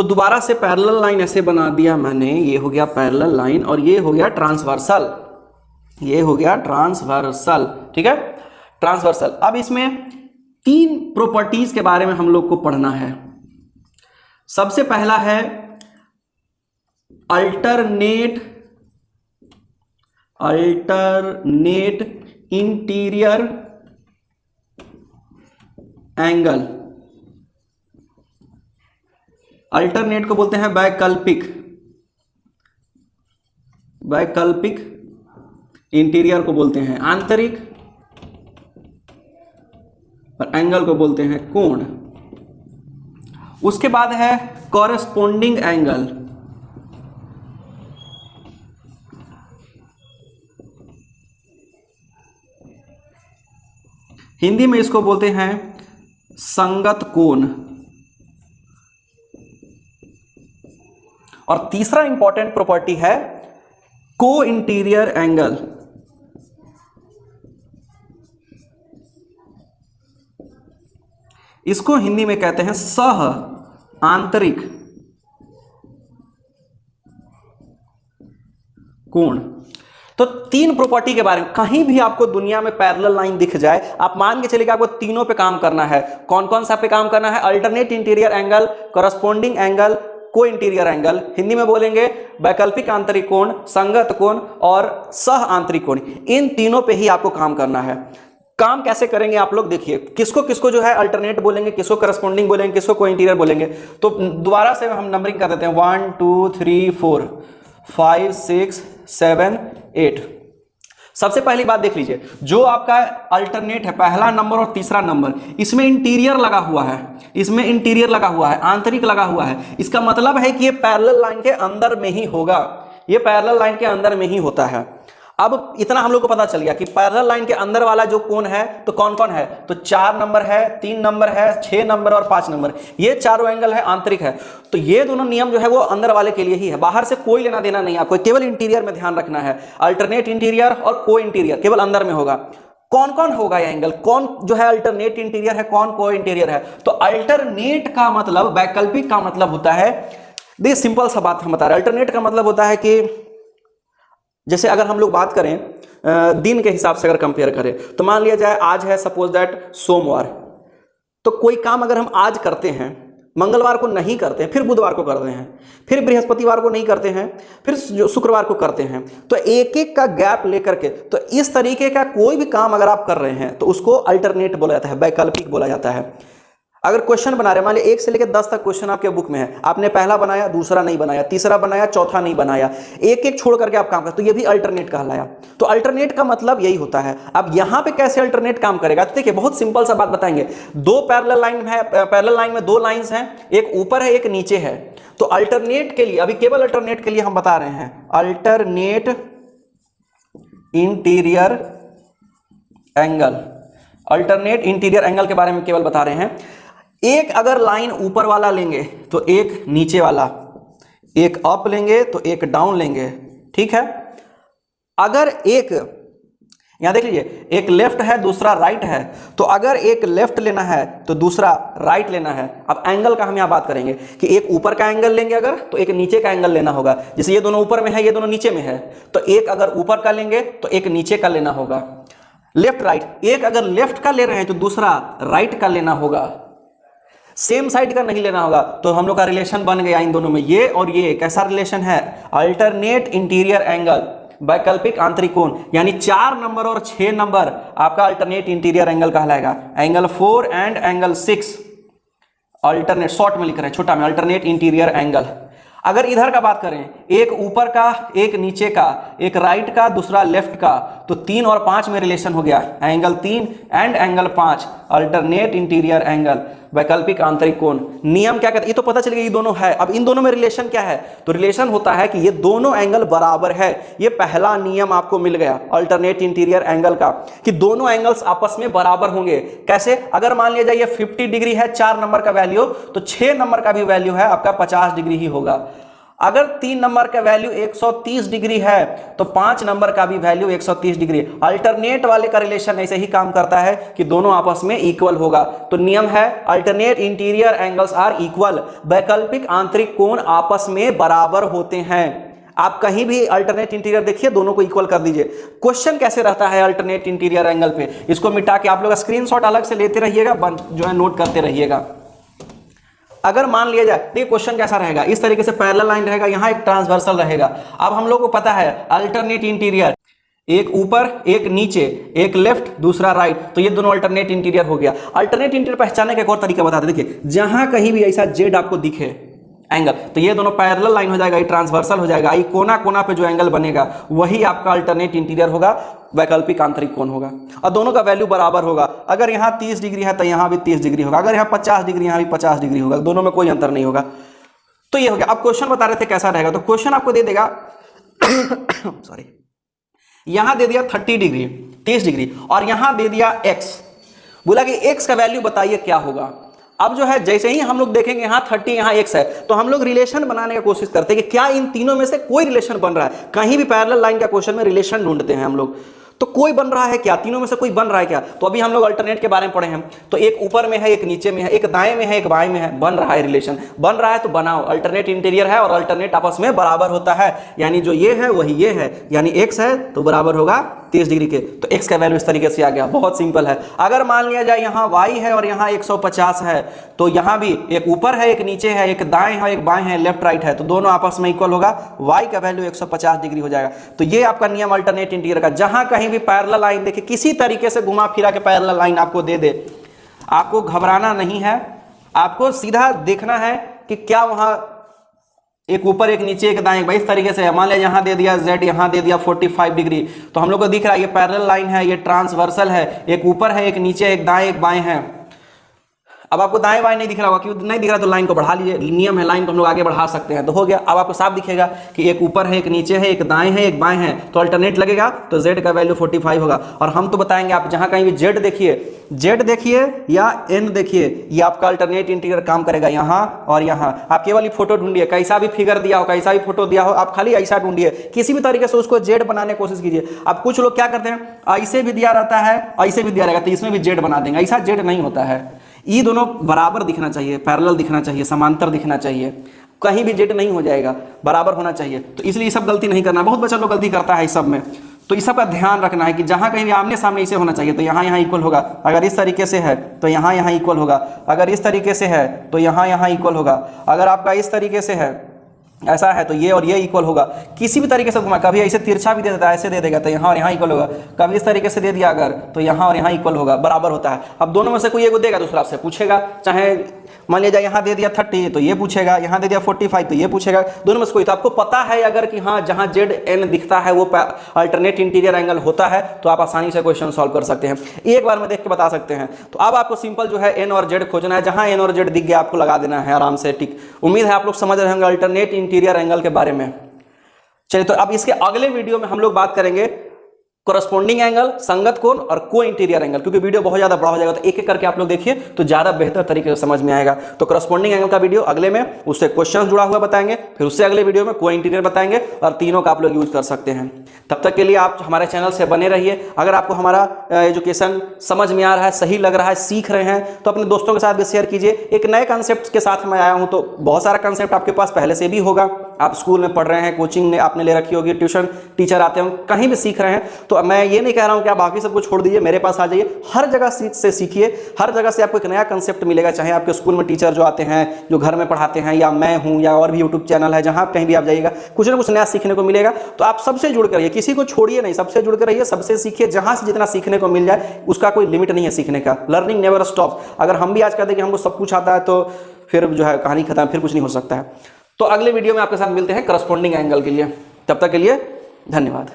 तो दोबारा से पैरेलल लाइन ऐसे बना दिया मैंने, ये हो गया पैरेलल लाइन और ये हो गया ट्रांसवर्सल, ये हो गया ट्रांसवर्सल, ठीक है, ट्रांसवर्सल। अब इसमें तीन प्रॉपर्टीज के बारे में हम लोग को पढ़ना है। सबसे पहला है अल्टरनेट इंटीरियर एंगल। अल्टरनेट को बोलते हैं वैकल्पिक, इंटीरियर को बोलते हैं आंतरिक और एंगल को बोलते हैं कोण। उसके बाद है कॉरेस्पोंडिंग एंगल, हिंदी में इसको बोलते हैं संगत कोण। और तीसरा इंपॉर्टेंट प्रॉपर्टी है को इंटीरियर एंगल। इसको हिंदी में कहते हैं सह आंतरिक कोण। तो तीन प्रॉपर्टी के बारे में कहीं भी आपको दुनिया में पैरेलल लाइन दिख जाए, आप मान के चलिए कि आपको तीनों पे काम करना है। कौन कौन सा पे काम करना है? Alternate interior angle, corresponding angle, को इंटीरियर एंगल। हिंदी में बोलेंगे वैकल्पिक आंतरिक कोण, संगत कोण और सह आंतरिक कोण। इन तीनों पे ही आपको काम करना है। काम कैसे करेंगे आप लोग देखिए, किसको किसको जो है अल्टरनेट बोलेंगे, किसको करस्पॉन्डिंग बोलेंगे, किसको को इंटीरियर बोलेंगे। तो दोबारा से हम नंबरिंग कर देते हैं 1 2 3 4 5 6 7 8। सबसे पहली बात देख लीजिए, जो आपका अल्टरनेट है पहला नंबर और तीसरा नंबर, इसमें इंटीरियर लगा हुआ है, इसमें इंटीरियर लगा हुआ है, आंतरिक लगा हुआ है। इसका मतलब है कि ये पैरेलल लाइन के अंदर में ही होगा, ये पैरेलल लाइन के अंदर में ही होता है। अब इतना हम लोग को पता चल गया कि पैरेलल लाइन के अंदर वाला जो कोण है तो कौन कौन है, तो 4 नंबर है, 3 नंबर है, 6 नंबर और 5 नंबर। ये चारों एंगल है, आंतरिक है। तो ये दोनों नियम जो है वो अंदर वाले के लिए ही है, बाहर से कोई लेना देना नहीं है आपको, केवल इंटीरियर में ध्यान रखना है। अल्टरनेट इंटीरियर और को इंटीरियर केवल अंदर में होगा। कौन कौन होगा ये एंगल, कौन जो है अल्टरनेट इंटीरियर है, कौन को इंटीरियर है? तो अल्टरनेट का मतलब, वैकल्पिक का मतलब होता है, देखिए सिंपल सा बात हम बता रहे हैं। अल्टरनेट का मतलब होता है कि जैसे अगर हम लोग बात करें दिन के हिसाब से अगर कंपेयर करें, तो मान लिया जाए आज है सपोज दैट सोमवार, तो कोई काम अगर हम आज करते हैं, मंगलवार को नहीं करते हैं, फिर बुधवार को करते हैं, फिर बृहस्पतिवार को नहीं करते हैं, फिर शुक्रवार को करते हैं, तो एक एक का गैप लेकर के, तो इस तरीके का कोई भी काम अगर आप कर रहे हैं तो उसको अल्टरनेट बोला जाता है, वैकल्पिक बोला जाता है। अगर क्वेश्चन बना रहे, मान लिया 1 से लेकर 10 तक क्वेश्चन आपके बुक में है, आपने पहला बनाया, दूसरा नहीं बनाया, तीसरा बनाया, चौथा नहीं बनाया, एक एक छोड़ करके आप काम करते, तो ये भी अल्टरनेट कहलाया। तो अल्टरनेट का मतलब यही होता है। अब यहां पे कैसे अल्टरनेट काम करेगा, तो देखिए बहुत सिंपल सा बात बताएंगे। दो पैरेलल लाइन है, पैरेलल लाइन में 2 लाइंस हैं, एक ऊपर है एक नीचे है। तो अल्टरनेट के लिए, अभी केवल अल्टरनेट के लिए हम बता रहे हैं, alternate interior angle, alternate interior angle के बारे में केवल बता रहे हैं। एक अगर लाइन ऊपर वाला लेंगे तो एक नीचे वाला, एक अप लेंगे तो एक डाउन लेंगे, ठीक है। अगर एक, यहां देख लीजिए, एक लेफ्ट है दूसरा राइट है, तो अगर एक लेफ्ट लेना है तो दूसरा राइट लेना है। अब एंगल का हम यहां बात करेंगे कि एक ऊपर का एंगल लेंगे अगर, तो एक नीचे का एंगल लेना होगा। जैसे ये दोनों ऊपर में है, ये दोनों नीचे में है, तो एक अगर ऊपर का लेंगे तो एक नीचे का लेना होगा। लेफ्ट राइट, एक अगर लेफ्ट का ले रहे हैं तो दूसरा राइट का लेना होगा, सेम साइड का नहीं लेना होगा। तो हम लोग का रिलेशन बन गया इन दोनों में, ये और ये कैसा रिलेशन है, अल्टरनेट इंटीरियर एंगल, वैकल्पिक आंतरिक कोण। यानी 4 नंबर और 6 नंबर आपका अल्टरनेट इंटीरियर एंगल कहलाएगा। Angle 4 and angle 6 alternate, short में लिख रहे हैं, छोटा में अल्टरनेट इंटीरियर एंगल। अगर इधर का बात करें, एक ऊपर का एक नीचे का, एक राइट का दूसरा लेफ्ट का, तो 3 और 5 में रिलेशन हो गया, angle 3 and angle 5 alternate interior angle, वैकल्पिक आंतरिक कोण। नियम क्या कहते हैं, ये तो पता चल गया ये दोनों है। अब इन दोनों में रिलेशन क्या है, तो रिलेशन होता है कि ये दोनों एंगल बराबर है। ये पहला नियम आपको मिल गया अल्टरनेट इंटीरियर एंगल का, कि दोनों एंगल्स आपस में बराबर होंगे। कैसे, अगर मान लिया जाए ये 50 डिग्री है 4 नंबर का वैल्यू, तो 6 नंबर का भी वैल्यू है आपका 50 डिग्री ही होगा। अगर 3 नंबर का वैल्यू 130 डिग्री है तो 5 नंबर का भी वैल्यू 130 डिग्री। अल्टरनेट वाले का रिलेशन ऐसे ही काम करता है कि दोनों आपस में इक्वल होगा। तो नियम है alternate interior angles are equal, वैकल्पिक आंतरिक कोण आपस में बराबर होते हैं। आप कहीं भी अल्टरनेट इंटीरियर देखिए, दोनों को इक्वल कर दीजिए। क्वेश्चन कैसे रहता है अल्टरनेट इंटीरियर एंगल पे, इसको मिटा के आप लोग स्क्रीनशॉट अलग से लेते रहिएगा, जो है नोट करते रहिएगा। अगर मान लिया जाए, देखिए क्वेश्चन कैसा रहेगा, इस तरीके से पैरेलल लाइन रहेगा, यहां एक ट्रांसवर्सल रहेगा। अब हम लोग को पता है अल्टरनेट इंटीरियर, एक ऊपर एक नीचे, एक लेफ्ट दूसरा राइट, तो ये दोनों अल्टरनेट इंटीरियर हो गया। अल्टरनेट इंटीरियर पहचानने का एक और तरीका बता दें, देखिए जहां कहीं भी ऐसा जेड आपको दिखे एंगल, तो ये दोनों पैरेलल लाइन हो जाएगा, ये ट्रांसवर्सल हो जाएगा, ये कोना कोना पे जो एंगल बनेगा वही आपका अल्टरनेट इंटीरियर होगा, वैकल्पिक आंतरिक कोण होगा। और दोनों का वैल्यू बराबर होगा। अगर यहाँ 30 डिग्री है तो यहाँ भी 30 डिग्री होगा, अगर यहाँ 50 डिग्री यहाँ भी 50 डिग्री होगा, दोनों में कोई अंतर नहीं होगा। तो ये हो गया। अब क्वेश्चन बता रहे थे कैसा रहेगा, तो क्वेश्चन आपको दे देगा सॉरी, यहां दे दिया 30 डिग्री 30 डिग्री और यहां दे दिया x, बोला कि x का वैल्यू बताइए क्या होगा। अब जो है जैसे ही हम लोग देखेंगे यहाँ 30 यहाँ x है, तो हम लोग रिलेशन बनाने की कोशिश करते हैं कि क्या इन तीनों में से कोई रिलेशन बन रहा है। कहीं भी पैरेलल लाइन का क्वेश्चन में रिलेशन ढूंढते हैं हम लोग, तो कोई बन रहा है क्या, तीनों में से कोई बन रहा है क्या। तो अभी हम लोग अल्टरनेट के बारे में पढ़े हैं, तो एक ऊपर में है, एक नीचे में है, एक दाएं में है, एक बाएं में है, बन रहा है रिलेशन, बन रहा है तो बनाओ। अल्टरनेट इंटीरियर है और अल्टरनेट आपस में बराबर होता है, यानी जो ये है वही ये है, यानी x है तो बराबर होगा 30 डिग्री के। तो x का वैल्यू इस तरीके से आ गया, बहुत सिंपल है। अगर मान लिया जाए यहाँ y है और यहाँ 150 है, तो यहाँ भी एक ऊपर है एक नीचे है, एक दाएं है एक बाएं है, लेफ्ट राइट है, तो दोनों आपस में इक्वल होगा, y का वैल्यू 150 डिग्री हो जाएगा। तो ये आपका नियम अल्टरनेट इंटीरियर का। जहां कहीं भी पैरेलल लाइन देखिए, किसी तरीके से घुमा फिरा के पैरेलल लाइन आपको दे दे, आपको घबराना नहीं है, आपको सीधा देखना है कि क्या वहां एक ऊपर एक नीचे एक दाएं, इस तरीके से। मान लिया यहाँ दे दिया z, यहाँ दे दिया 45 डिग्री, तो हम लोग को दिख रहा है ये पैरेलल लाइन है, ये ट्रांसवर्सल है, एक ऊपर है एक नीचे एक दाएं एक बाएं है। अब आपको दाएं बाएं नहीं दिख रहा होगा, क्यों नहीं दिख रहा, तो लाइन को बढ़ा लीजिए, नियम है लाइन को हम लोग आगे बढ़ा सकते हैं, तो हो गया। अब आपको साफ दिखेगा कि एक ऊपर है एक नीचे है, एक दाएं है एक बाएं है, तो अल्टरनेट लगेगा, तो z का वैल्यू 45 होगा। और हम तो बताएंगे, आप जहां कहीं भी z देखिए या n देखिए, ये आपका अल्टरनेट इंटीरियर काम करेगा, यहाँ और यहाँ। आप केवल फोटो ढूंढिए, कैसा भी फिगर दिया हो, कैसा भी फोटो दिया हो, आप खाली ऐसा ढूंढिए, किसी भी तरीके से उसको z बनाने की कोशिश कीजिए। अब कुछ लोग क्या करते हैं, ऐसे भी दिया रहता है ऐसे भी दिया रहेगा, तो इसमें भी z बना देंगे, ऐसा z नहीं होता है। ये दोनों बराबर दिखना चाहिए, पैरेलल दिखना चाहिए, समांतर दिखना चाहिए, कहीं भी जेड नहीं हो जाएगा, बराबर होना चाहिए। तो इसलिए ये सब गलती नहीं करना, बहुत बच्चा लोग गलती करता है इस सब में, तो इस सब का ध्यान रखना है कि जहां कहीं भी आमने सामने इसे होना चाहिए, तो यहाँ इक्वल होगा। अगर इस तरीके से है तो यहाँ इक्वल होगा, अगर इस तरीके से है तो यहाँ इक्वल होगा, अगर आपका इस तरीके से है ऐसा है तो ये और ये इक्वल होगा। किसी भी तरीके से घुमा, कभी ऐसे तिरछा भी दे देता है, ऐसे दे देगा तो यहाँ और यहाँ इक्वल होगा, कभी इस तरीके से दे दिया अगर तो यहाँ और यहाँ इक्वल होगा, बराबर होता है। अब दोनों में से कोई एक देगा, दूसरा आपसे पूछेगा, चाहे मान लिया जाए यहाँ दे दिया 30 तो ये पूछेगा, यहाँ दे दिया 45 तो ये पूछेगा, दोनों में से कोई। तो आपको पता है अगर कि हाँ जहाँ जेड एन दिखता है वो अल्टरनेट इंटीरियर एंगल होता है, तो आप आसानी से क्वेश्चन सॉल्व कर सकते हैं, एक बार में देख के बता सकते हैं। तो अब आपको सिंपल जो है एन और जेड खोजना है, जहाँ एन और जेड दिख गया आपको लगा देना है आराम से, ठीक। उम्मीद है आप लोग समझ रहे होंगे अल्टरनेट इंटीरियर एंगल के बारे में। चलिए, तो अब इसके अगले वीडियो में हम लोग बात करेंगे कोरस्पोंडिंग एंगल, संगत कोण और को इंटीरियर एंगल, क्योंकि वीडियो बहुत ज्यादा बड़ा हो जाएगा, तो एक एक करके आप लोग देखिए तो ज्यादा बेहतर तरीके से समझ में आएगा। तो कोरस्पोंडिंग एंगल का वीडियो अगले में, उससे क्वेश्चन जुड़ा हुआ बताएंगे, फिर उससे अगले वीडियो में को इंटीरियर बताएंगे, और तीनों का आप लोग यूज कर सकते हैं। तब तक के लिए आप हमारे चैनल से बने रहिए। अगर आपको हमारा एजुकेशन समझ में आ रहा है, सही लग रहा है, सीख रहे हैं, तो अपने दोस्तों के साथ भी शेयर कीजिए। एक नए कंसेप्ट के साथ मैं आया हूं, तो बहुत सारा कंसेप्ट आपके पास पहले से भी होगा, आप स्कूल में पढ़ रहे हैं, कोचिंग में आपने ले रखी होगी, ट्यूशन टीचर आते होंगे, कहीं भी सीख रहे हैं। तो मैं ये नहीं कह रहा हूं कि आप बाकी सबको छोड़ दीजिए, मेरे पास आ जाइए, हर जगह से सीखिए, हर जगह से आपको एक नया कंसेप्ट मिलेगा। चाहे आपके स्कूल में टीचर जो आते हैं, जो घर में पढ़ाते हैं, या मैं हूं, या और भी यूट्यूब चैनल है, जहां कहीं भी आप जाइएगा कुछ ना कुछ नया सीखने को मिलेगा। तो आप सबसे जुड़ कर रहिए, किसी को छोड़िए नहीं, सबसे जुड़ कर रहिए, सबसे सीखिए, जहां से जितना सीखने को मिल जाए उसका कोई लिमिट नहीं है सीखने का। Learning never stop. अगर हम भी आज कहते हैं कि हमको सब कुछ आता है, तो फिर जो है कहानी खत्म, फिर कुछ नहीं हो सकता है। तो अगले वीडियो में आपके साथ मिलते हैं करस्पोंडिंग एंगल के लिए। तब तक के लिए धन्यवाद।